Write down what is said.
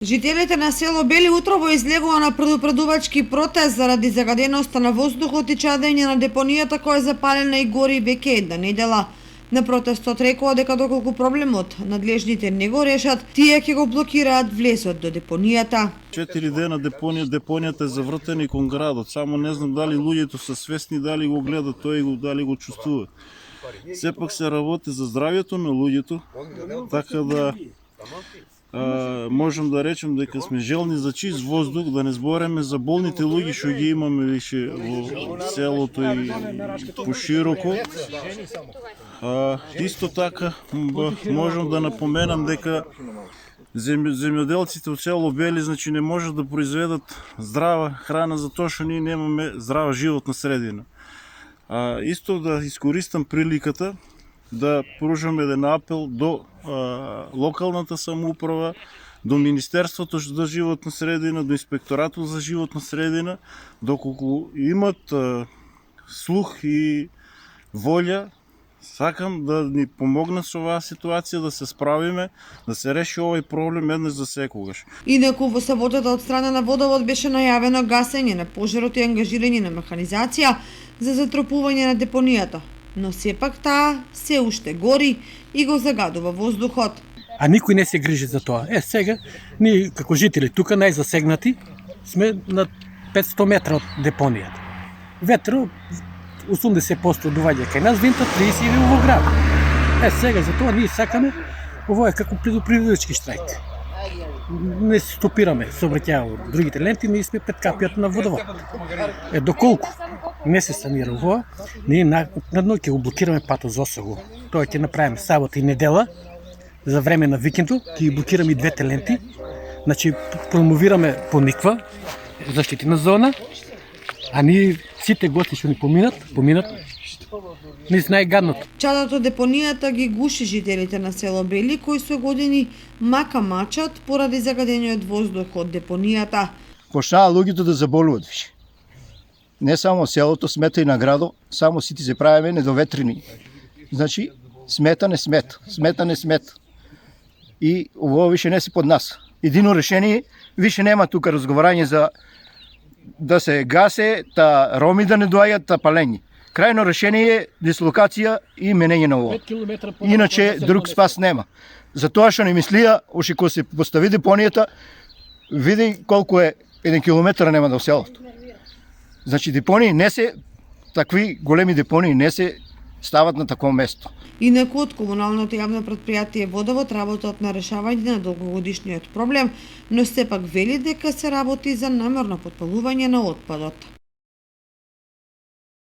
Жителите на село Бели утрово излегува на предупредувачки протест заради загаденоста на воздухот и чадење на депонијата која е запалена и гори веќе една недела. На протестот рекува дека доколку проблемот надлежните не го решат, тие ќе го блокираат влезот до депонијата. 4 дена депонијата е завртена и кон градот. Само не знам дали луѓето се свесни, дали го гледат тој, дали го чувствуваат. Сепак се работи за здравјето на луѓето, така да можам да речем дека сме желни за чист воздух, да не збореме за болните луѓе што ги имаме више во селото и пошироко. Исто така можам да напоменам дека земјоделците од село Бели значи не можат да произведат здрава храна затоа што ние немаме здрава животна средина. Исто да искористам приликата да пружам еден апел до локалната самоуправа, до Министерството за животна средина, до Инспекторатот за животна средина, доколку имат слух и волја, сакам да ни помогнат со оваа ситуација, да се справиме, да се реши овој проблем еднаш за секогаш. Инаку во саботата од страна на Водовод беше најавено гасење на пожарот и ангажирање на механизација за затрупување на депонијата, но сепак таа се уште гори и го загадува воздухот. А никој не се грижи за тоа. Сега, ние како жители тука најзасегнати сме на 500 метра од депонијата. Ветро 80% доаѓа кај нас, винта 30 или во град. Сега за тоа ние сакаме, ово е како предупредувачки штрајк. Не стопираме сообраќајот од другите ленти, ние сме пред капијата на Водовод. Доколку не се санира ово, ние надно ќе го блокираме патот за Осаго. Тоа ќе направиме сабота и недела, за време на викендот, ќе ги блокираме и двете ленти. Значи, промовираме пониква, заштитена зона, а ние сите гости што ни поминат, низ најгадното. Чадот од депонијата ги гуши жителите на село Бели, кои со години мака мачат поради загадениот воздух од депонијата. Почнаа луѓето да заболуват више. Не само селото, смета и на градо, само сите се правиме недоветрени. Значи, смета не смета. И ово више не се под нас. Едино решение, више нема тука разговарање за да се гасе, та роми да не доаѓат, та палење. Крајно решение е дислокација и менење на ово. Иначе друг спас нема. Затоа што не мислија, уште кога се постави депонијата, види колку е 1 километар нема до селото. Значи депонии не се, такви големи депонии не се стават на такво место. Инаку од комуналното јавно претпријатие Водовод работат на решавање на долгогодишниот проблем, но сепак вели дека се работи за намерно потпалување на отпадот.